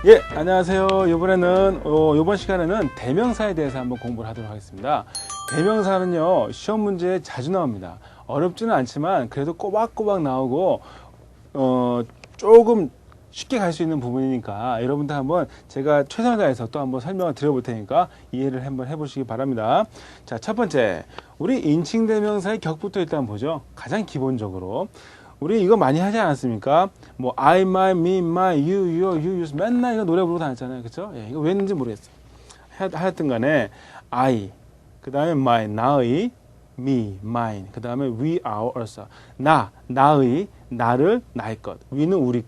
예, 안녕하세요. 이번 시간에는 대명사에 대해서 한번 공부를 하도록 하겠습니다. 대명사는요, 시험 문제에 자주 나옵니다. 어렵지는 않지만 그래도 꼬박꼬박 나오고 조금 쉽게 갈 수 있는 부분이니까 여러분들 한번 제가 최선을 다해서 또 한번 설명을 드려볼 테니까 이해를 한번 해보시기 바랍니다. 자, 첫 번째, 우리 인칭 대명사의 격부터 일단 보죠. 가장 기본적으로. 우리 이거 많이 하지 않았습니까? 뭐 I, my, me, my, you, your, you, yours 맨날 이거 노래 부르고 다녔잖아요. 그쵸? 예, 이거 왜 했는지 모르겠어요. 하여튼 간에 I, 그 다음에 my, 나의, me, mine, 그 다음에 we, our, us. 나의, 나를, 나의 것. we는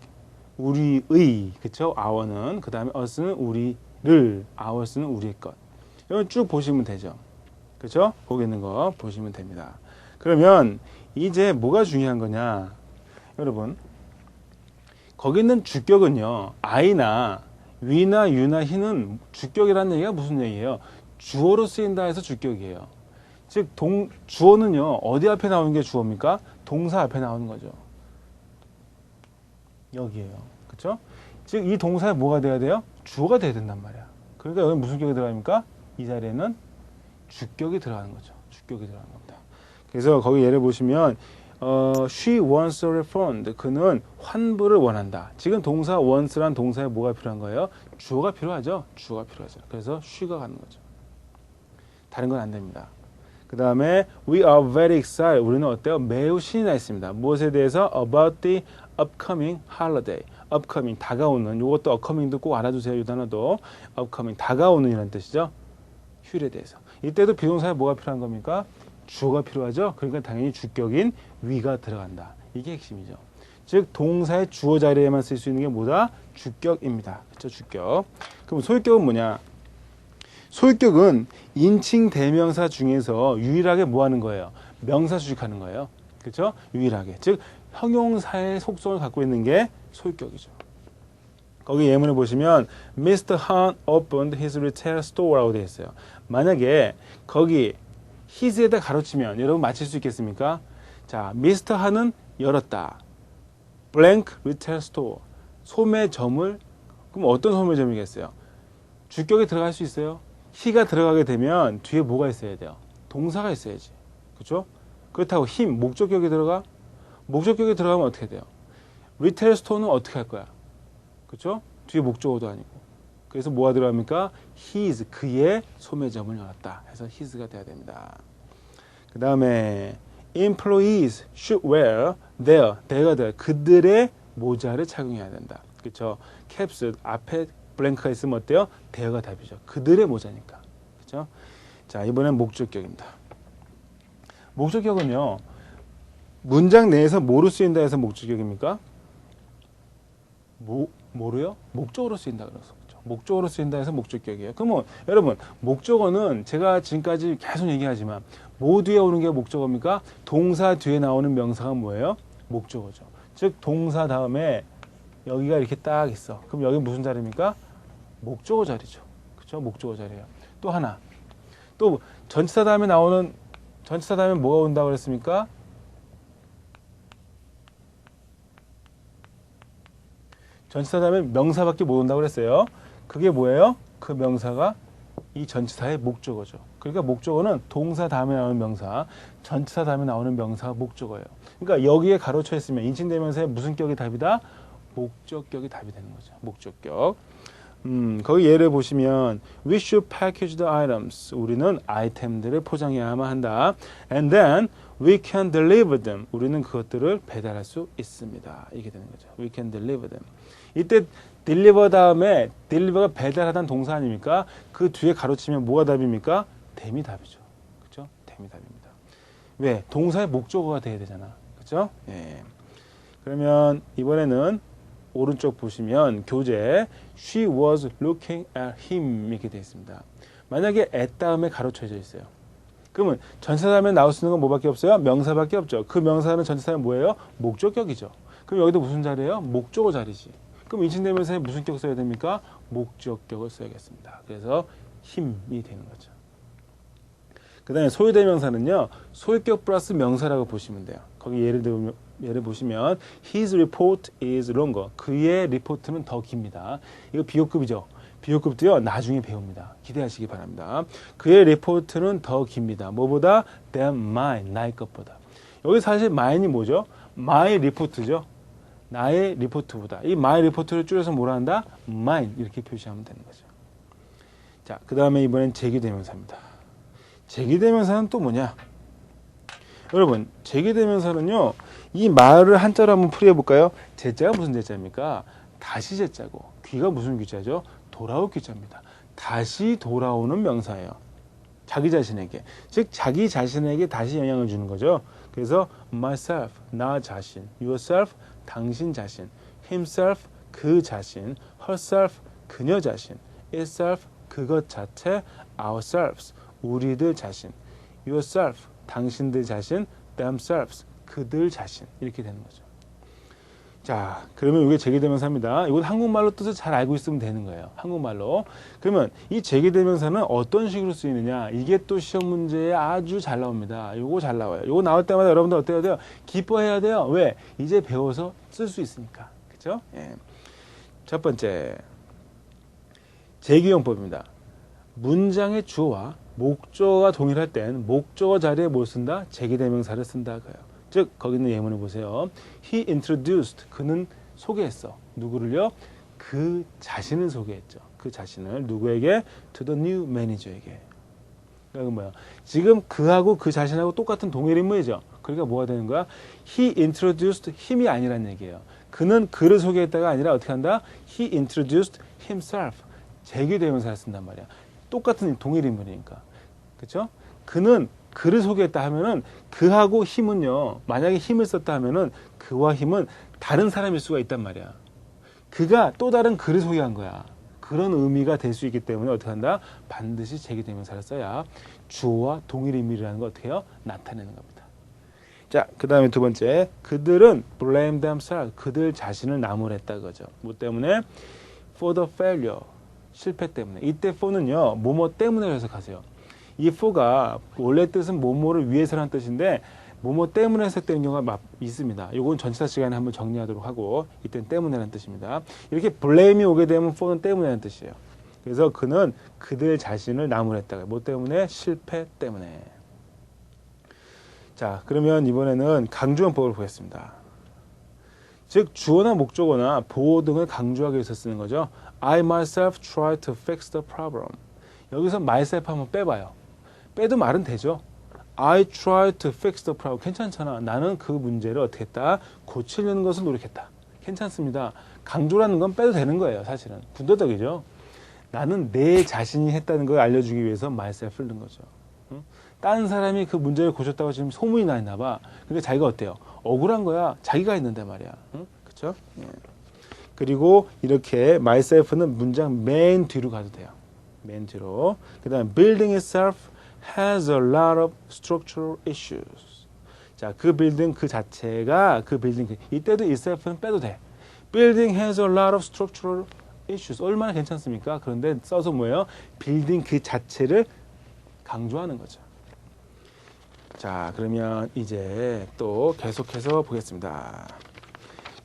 우리의, 그쵸? our는, 그 다음에 us는 우리를, ours는 우리의 것. 이건 쭉 보시면 되죠. 그쵸? 거기 있는 거 보시면 됩니다. 그러면 이제 뭐가 중요한 거냐? 여러분, 거기 있는 주격은요, I나 we나 you나 he는 주격이라는 얘기가 무슨 얘기예요? 주어로 쓰인다 해서 주격이에요. 즉, 주어는요, 어디 앞에 나오는 게 주어입니까? 동사 앞에 나오는 거죠. 여기에요. 그쵸? 즉, 이 동사에 뭐가 돼야 돼요? 주어가 돼야 된단 말이야. 그러니까 여기 무슨 격이 들어갑니까? 이 자리에는 주격이 들어가는 거죠. 주격이 들어가는 겁니다. 그래서 거기 예를 보시면 she wants a refund. 그는 환불을 원한다. 지금 동사 wants란 동사에 뭐가 필요한 거예요? 주어가 필요하죠. 주어가 필요하죠. 그래서 she가 가는 거죠. 다른 건 안 됩니다. 그 다음에 we are very excited. 우리는 어때요? 매우 신이 나 있습니다. 무엇에 대해서? About the upcoming holiday. upcoming, 다가오는. 이것도 upcoming도 꼭 알아두세요. 이 단어도. upcoming, 다가오는 이라는 뜻이죠. 휴일에 대해서. 이때도 비동사에 뭐가 필요한 겁니까? 주어가 필요하죠. 그러니까 당연히 주격인 we가 들어간다. 이게 핵심이죠. 즉 동사의 주어 자리에만 쓸 수 있는 게 뭐다? 주격입니다. 그렇죠? 주격. 그럼 소유격은 뭐냐? 소유격은 인칭 대명사 중에서 유일하게 뭐 하는 거예요? 명사 수식하는 거예요. 그렇죠? 유일하게. 즉 형용사의 속성을 갖고 있는 게 소유격이죠. 거기 예문을 보시면 Mr. Han opened his retail store라고 되어 있어요. 만약에 거기 his에다 가로치면 여러분 맞힐 수 있겠습니까? 자, Mr. Han은 열었다. blank retail store. 소매점을, 그럼 어떤 소매점이겠어요? 주격에 들어갈 수 있어요? he가 들어가게 되면 뒤에 뭐가 있어야 돼요? 동사가 있어야지. 그렇죠? 그렇다고 him, 목적격이 들어가? 목적격이 들어가면 어떻게 돼요? retail store는 어떻게 할 거야? 그렇죠? 뒤에 목적어도 아니고. 그래서 뭐가 들어갑니까? his, 그의 소매점을 열었다 해서 his가 돼야 됩니다. 그 다음에 employees should wear their, 그들의 모자를 착용해야 된다. 그렇죠? caps 앞에 블랭크가 있으면 어때요? their가 답이죠. 그들의 모자니까. 그렇죠? 자, 이번엔 목적격입니다. 목적격은요, 문장 내에서 뭐로 쓰인다 해서 목적격입니까? 뭐로요? 목적으로 쓰인다 그래서. 목적어로 쓰인다 해서 목적격이에요. 그러면 여러분, 목적어는 제가 지금까지 계속 얘기하지만 뭐 뒤에 오는 게 목적어입니까? 동사 뒤에 나오는 명사가 뭐예요? 목적어죠. 즉 동사 다음에 여기가 이렇게 딱 있어. 그럼 여기 무슨 자리입니까? 목적어 자리죠. 그렇죠? 목적어 자리예요. 또 하나. 또 전치사 다음에 뭐가 온다고 그랬습니까? 전치사 다음에 명사밖에 못 온다고 그랬어요. 그게 뭐예요? 그 명사가 이 전치사의 목적어죠. 그러니까 목적어는 동사 다음에 나오는 명사, 전치사 다음에 나오는 명사가 목적어예요. 그러니까 여기에 가로쳐 있으면 인칭대명사의 무슨 격이 답이다? 목적격이 답이 되는 거죠. 목적격. 거기 예를 보시면 We should package the items. 우리는 아이템들을 포장해야만 한다. And then we can deliver them. 우리는 그것들을 배달할 수 있습니다. 이게 되는 거죠. We can deliver them. 이때 deliver 다음에 deliver가 배달하다는 동사 아닙니까? 그 뒤에 가로치면 뭐가 답입니까? them이 답이죠. 그렇죠? them이 답입니다. 왜? 동사의 목적어가 돼야 되잖아. 그렇죠? 예. 그러면 이번에는 오른쪽 보시면 교재 She was looking at him 이렇게 되어 있습니다. 만약에 at 다음에 가로쳐져 있어요. 그러면 전치사 다음에 나올 수 있는 건 뭐밖에 없어요? 명사밖에 없죠. 그 명사는 전치사는 뭐예요? 목적격이죠. 그럼 여기도 무슨 자리예요? 목적어 자리지. 그럼 인칭대명사에 무슨 격 써야 됩니까? 목적격을 써야겠습니다. 그래서 힘이 되는 거죠. 그 다음에 소유대명사는요, 소유격 플러스 명사라고 보시면 돼요. 거기 예를 예를 보시면 his report is longer. 그의 리포트는 더 깁니다. 이거 비교급이죠. 비교급도요. 나중에 배웁니다. 기대하시기 바랍니다. 그의 리포트는 더 깁니다. 뭐보다? than mine. 나의 것보다. 여기 사실 mine이 뭐죠? my report죠. 나의 리포트보다. 이 my report를 줄여서 뭐라 한다? mine. 이렇게 표시하면 되는 거죠. 자, 그 다음에 이번엔 제기대명사입니다. 제기대명사는 또 뭐냐? 여러분, 제기대명사는요, 이 말을 한자로 한번 풀이해 볼까요? 제자가 무슨 제자입니까? 다시 제자고, 귀가 무슨 귀자죠? 돌아올 귀자입니다. 다시 돌아오는 명사예요. 자기 자신에게. 즉, 자기 자신에게 다시 영향을 주는 거죠. 그래서 myself, 나 자신, yourself, 당신 자신, himself, 그 자신, herself, 그녀 자신, itself, 그것 자체, ourselves, 우리들 자신, yourself, 당신들 자신, themselves, 그들 자신 이렇게 되는 거죠. 자, 그러면 이게 제기대명사입니다. 이건 한국말로 뜻을 잘 알고 있으면 되는 거예요. 한국말로. 그러면 이 제기대명사는 어떤 식으로 쓰이느냐? 이게 또 시험 문제에 아주 잘 나옵니다. 요거 잘 나와요. 요거 나올 때마다 여러분들 어때야 돼요? 기뻐해야 돼요. 왜? 이제 배워서 쓸 수 있으니까. 그렇죠? 예. 첫 번째, 제기용법입니다. 문장의 주어와 목적어가 동일할 땐 목적어 자리에 뭘 쓴다? 제기대명사를 쓴다. 즉 거기 있는 예문을 보세요. He introduced. 그는 소개했어. 누구를요? 그 자신을 소개했죠. 그 자신을 누구에게? To the new manager에게. 그러니까 뭐야? 지금 그하고 그 자신하고 똑같은 동일 인물이죠. 그러니까 뭐가 되는 거야? He introduced him이 아니란 얘기예요. 그는 그를 소개했다가 아니라 어떻게 한다? He introduced himself. 제기대명사를 쓴단 말이야. 똑같은 동일 인물이니까. 그렇죠? 그는 그를 소개했다 하면은 그하고 힘은요. 만약에 힘을 썼다 하면은 그와 힘은 다른 사람일 수가 있단 말이야. 그가 또 다른 그를 소개한 거야. 그런 의미가 될 수 있기 때문에 어떻게 한다? 반드시 제기대명사를 써야 주어와 동일 인물이라는 걸 어떻게 해요? 나타내는 겁니다. 자, 그 다음에 두 번째. 그들은 blame themselves. 그들 자신을 나무랬다 그거죠. 뭐 때문에? For the failure. 실패 때문에. 이때 for는요. 뭐뭐 때문에 해석하세요. 이 for가 원래 뜻은 뭐뭐를 위해서라는 뜻인데 뭐뭐 때문에 해석되는 경우가 있습니다. 이건 전치사 시간에 한번 정리하도록 하고 이때는 때문에라는 뜻입니다. 이렇게 blame이 오게 되면 for는 때문에라는 뜻이에요. 그래서 그는 그들 자신을 나무랬다가 뭐 때문에? 실패 때문에. 자, 그러면 이번에는 강조원법을 보겠습니다. 즉 주어나 목적어나 보호 등을 강조하기 위해서 쓰는 거죠. I myself try to fix the problem. 여기서 myself 한번 빼봐요. 빼도 말은 되죠. I try to fix the problem. 괜찮잖아. 나는 그 문제를 어떻게 했다? 고치려는 것을 노력했다. 괜찮습니다. 강조라는 건 빼도 되는 거예요. 사실은. 군더더기죠. 나는 내 자신이 했다는 걸 알려주기 위해서 myself를 넣은 거죠. 응? 다른 사람이 그 문제를 고쳤다고 지금 소문이 나 있나 봐. 그러니까 자기가 어때요? 억울한 거야. 자기가 했는데 말이야. 응? 그렇죠? 예. 그리고 이렇게 myself는 문장 맨 뒤로 가도 돼요. 맨 뒤로. 그 다음에 building itself has a lot of structural issues. 자, 그 빌딩 그 자체가 그 빌딩 이때도 itself는 빼도 돼. building has a lot of structural issues. 얼마나 괜찮습니까? 그런데 써서 뭐예요? 빌딩 그 자체를 강조하는 거죠. 자, 그러면 이제 또 계속해서 보겠습니다.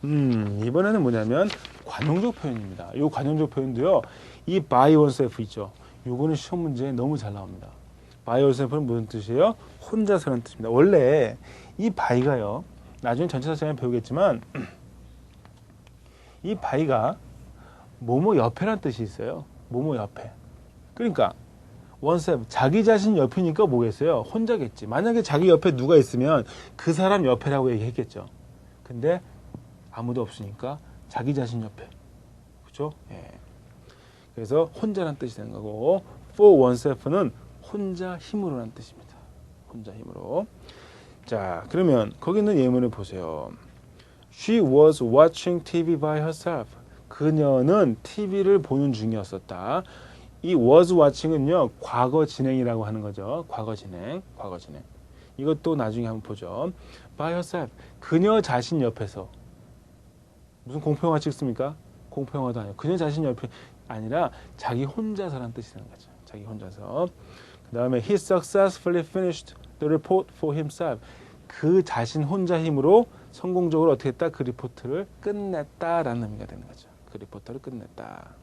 이번에는 뭐냐면 관용적 표현입니다. 이 관용적 표현도요. 이 by oneself 있죠. 요거는 시험 문제에 너무 잘 나옵니다. by oneself는 무슨 뜻이에요? 혼자서라는 뜻입니다. 원래 이 by가요. 나중에 전치사 시간에 배우겠지만 이 by가 뭐뭐 옆에라는 뜻이 있어요. 뭐뭐 옆에. 그러니까 oneself 자기 자신 옆이니까 뭐겠어요? 혼자겠지. 만약에 자기 옆에 누가 있으면 그 사람 옆에라고 얘기했겠죠. 근데 아무도 없으니까 자기 자신 옆에. 그렇죠? 예. 그래서 혼자란 뜻이 되는 거고 for oneself는 혼자 힘으로라는 뜻입니다. 혼자 힘으로. 자, 그러면 거기 있는 예문을 보세요. She was watching TV by herself. 그녀는 TV를 보는 중이었었다. 이 was watching은요. 과거 진행이라고 하는 거죠. 과거 진행. 과거 진행. 이것도 나중에 한번 보죠. by herself. 그녀 자신 옆에서. 무슨 공포영화 찍습니까? 공포영화도 아니고 그녀 자신 옆에 아니라 자기 혼자서라는 뜻이 되는 거죠. 자기 혼자서. 그 다음에 he successfully finished the report for himself. 그 자신 혼자 힘으로 성공적으로 어떻게 했다? 그 리포트를 끝냈다라는 의미가 되는 거죠. 그 리포트를 끝냈다.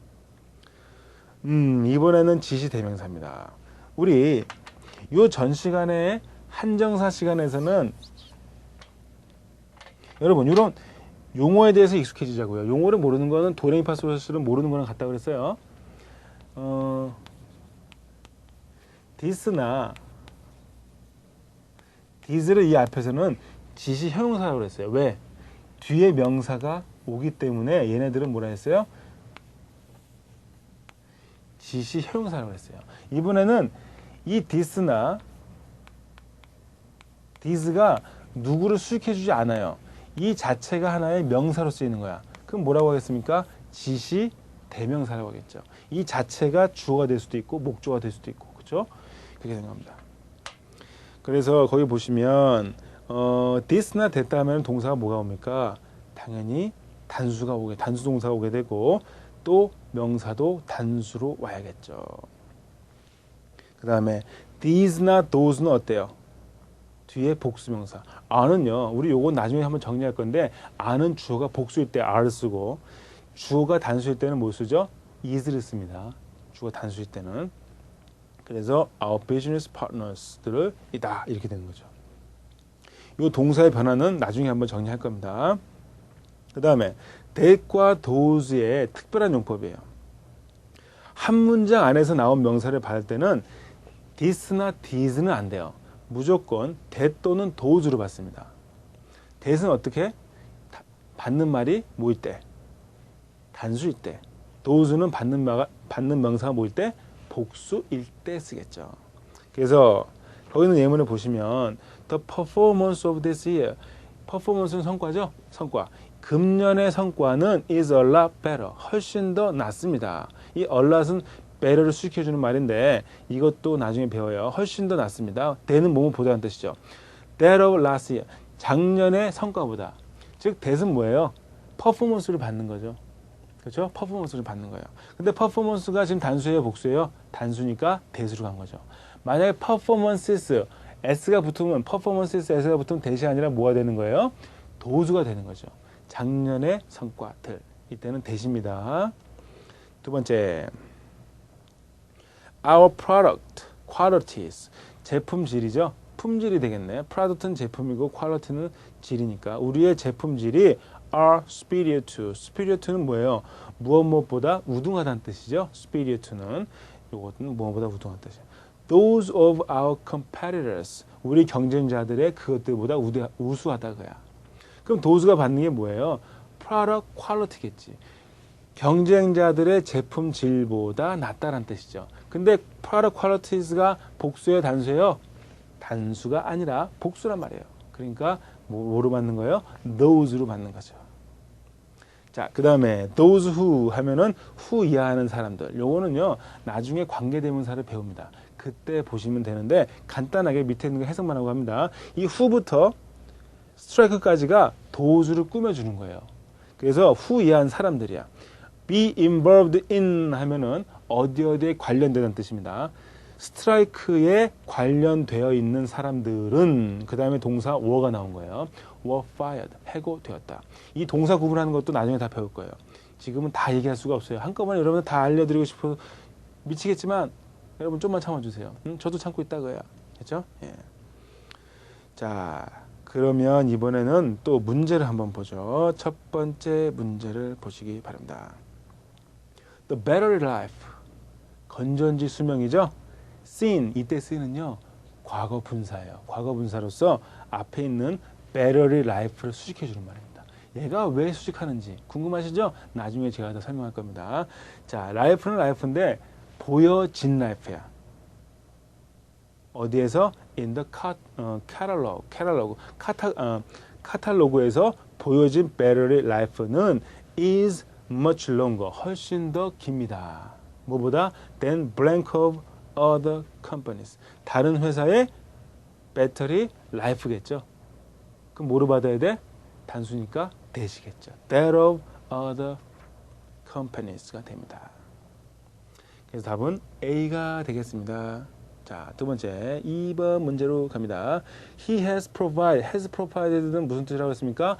이번에는 지시 대명사입니다. 우리 요 전 시간에 한정사 시간에서는 여러분 이런 용어에 대해서 익숙해지자고요. 용어를 모르는 거는 도레미파솔라시도를 모르는 거랑 같다고 그랬어요. this나 this를 이 앞에서는 지시 형용사라고 그랬어요. 왜? 뒤에 명사가 오기 때문에 얘네들은 뭐라 했어요? 지시 형용사라고 했어요. 이번에는 이 this나 this가 누구를 수식해주지 않아요. 이 자체가 하나의 명사로 쓰이는 거야. 그럼 뭐라고 하겠습니까? 지시 대명사라고 하겠죠. 이 자체가 주어가 될 수도 있고 목조가 될 수도 있고, 그렇죠? 그렇게 생각합니다. 그래서 거기 보시면 this나 됐다 하면 동사가 뭐가 옵니까? 당연히 단수가 오게, 단수 동사가 오게 되고 또 명사도 단수로 와야겠죠. 그 다음에 these나 those는 어때요? 뒤에 복수명사. are는요, 우리 요건 나중에 한번 정리할 건데, are는 주어가 복수일 때 are 쓰고, 주어가 단수일 때는 뭐 쓰죠? is를 씁니다. 주어가 단수일 때는. 그래서 our business partners들을 이다 이렇게 되는 거죠. 이 동사의 변화는 나중에 한번 정리할 겁니다. 그 다음에 that과 those의 특별한 용법이에요. 한 문장 안에서 나온 명사를 받을 때는 this나 these는 안 돼요. 무조건 that 또는 those로 받습니다. that은 어떻게? 받는 말이 뭐일 때? 단수일 때. those는 받는 명사가 뭐일 때? 복수일 때 쓰겠죠. 그래서 거기 있는 예문을 보시면 The performance of this year. performance는 성과죠? 성과. 금년의 성과는 is a lot better. 훨씬 더 낫습니다. 이 a lot은 better를 수식해주는 말인데 이것도 나중에 배워요. 훨씬 더 낫습니다. that은 뭐뭐 보다는 뜻이죠. that of last year. 작년의 성과보다. 즉 that은 뭐예요? 퍼포먼스를 받는 거죠. 그렇죠? 퍼포먼스를 받는 거예요. 근데 퍼포먼스가 지금 단수예요, 복수예요? 단수니까 that으로 간 거죠. 만약에 performances s가 붙으면 performances s가 붙으면 that이 아니라 뭐가 되는 거예요? those가 되는 거죠. 작년의 성과들. 이때는 that입니다. 두 번째. Our product qualities. 제품 질이죠. 품질이 되겠네. product는 제품이고 quality는 질이니까 우리의 제품 질이 are superior to. superior to는 뭐예요? 무엇보다 우등하다는 뜻이죠. superior to는 이것은 무엇보다 우등한 뜻이에요. Those of our competitors. 우리 경쟁자들의 그것들보다 우수하다 그야. 그럼 those가 받는 게 뭐예요? product quality겠지. 경쟁자들의 제품 질보다 낫다는 뜻이죠. 근데 product qualities가 복수예요, 단수예요? 단수가 아니라 복수란 말이에요. 그러니까 뭐로 받는 거예요? those로 받는 거죠. 자, 그 다음에 those who 하면은 who 이하하는 사람들. 요거는요, 나중에 관계대명사를 배웁니다. 그때 보시면 되는데 간단하게 밑에 있는 거 해석만 하고 합니다. 이 who부터 strike까지가 those를 꾸며주는 거예요. 그래서 who 이하한 사람들이야. be involved in 하면은 어디에 관련되는 뜻입니다. 스트라이크에 관련되어 있는 사람들은 그 다음에 동사 were가 나온 거예요. were fired, 해고되었다. 이 동사 구분하는 것도 나중에 다 배울 거예요. 지금은 다 얘기할 수가 없어요. 한꺼번에 여러분들 다 알려드리고 싶어서 미치겠지만 여러분 좀만 참아주세요. 저도 참고 있다고요. 그렇죠? 예. 자, 그러면 이번에는 또 문제를 한번 보죠. 첫 번째 문제를 보시기 바랍니다. The battery life. 건전지 수명이죠. seen, 이때 쓰이는요. 과거 분사예요. 과거 분사로서 앞에 있는 battery life를 수식해 주는 말입니다. 얘가 왜 수식하는지 궁금하시죠? 나중에 제가 더 설명할 겁니다. 자, life는 life인데 보여진 life야. 어디에서? in the 카탈로그에서 보여진 battery life는 is much longer, 훨씬 더 깁니다. 뭐보다? than blank of other companies. 다른 회사의 배터리 life겠죠. 그럼 뭐로 받아야 돼? 단수니까 that이겠죠. that of other companies가 됩니다. 그래서 답은 A가 되겠습니다. 자, 두 번째 2번 문제로 갑니다. He has provided는 무슨 뜻이라고 했습니까?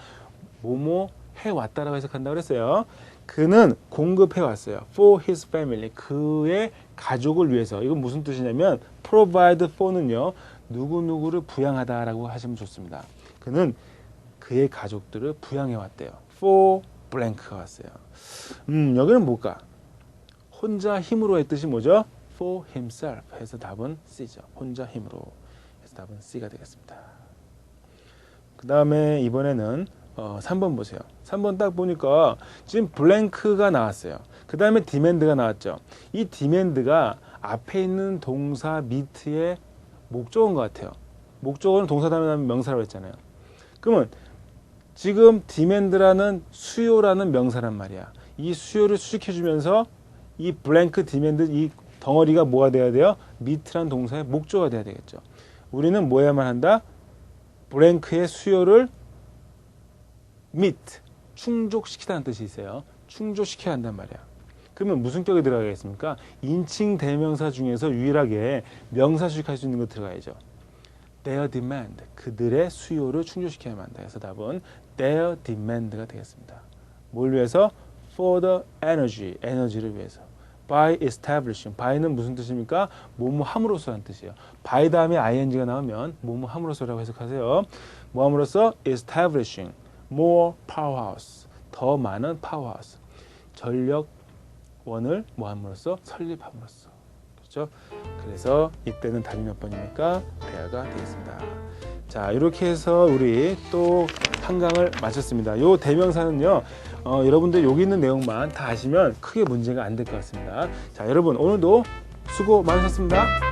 뭐뭐 해왔다라고 해석한다고 그랬어요. 그는 공급해왔어요. For his family. 그의 가족을 위해서. 이건 무슨 뜻이냐면 provide for는요. 누구누구를 부양하다라고 하시면 좋습니다. 그는 그의 가족들을 부양해왔대요. For blank가 왔어요. 여기는 뭘까? 혼자 힘으로의 뜻이 뭐죠? For himself 해서 답은 C죠. 혼자 힘으로 해서 답은 C가 되겠습니다. 그 다음에 이번에는 3번 보세요. 3번 딱 보니까 지금 블랭크가 나왔어요. 그 다음에 demand가 나왔죠. 이 demand가 앞에 있는 동사 밑에 목적어인 것 같아요. 목적어는 동사 다음에 명사라고 했잖아요. 그러면 지금 demand라는 수요라는 명사란 말이야. 이 수요를 수식해주면서 이 블랭크 demand 이 덩어리가 뭐가 돼야 돼요? meet라는 동사의 목적어가 돼야 되겠죠. 우리는 뭐 해야만 한다? 블랭크의 수요를 meet, 충족시키다는 뜻이 있어요. 충족시켜야 한단 말이야. 그러면 무슨 격이 들어가겠습니까? 인칭 대명사 중에서 유일하게 명사 수식할 수 있는 거 들어가야죠. Their demand, 그들의 수요를 충족시켜야만 한다. 그래서 답은 their demand가 되겠습니다. 뭘 위해서? For the energy, 에너지를 위해서. By establishing, by는 무슨 뜻입니까? 뭐뭐 함으로써라는 뜻이에요. by 다음에 ing가 나오면 뭐뭐 함으로써라고 해석하세요. 뭐 함으로써? establishing more powerhouse, 더 많은 powerhouse, 전력원을 뭐 함으로써? 설립함으로써. 그렇죠? 그래서 이때는 답이 몇 번입니까? 대화가 되겠습니다. 자, 이렇게 해서 우리 또 한 강을 마쳤습니다. 이 대명사는요, 여러분들 여기 있는 내용만 다 아시면 크게 문제가 안 될 것 같습니다. 자, 여러분 오늘도 수고 많으셨습니다.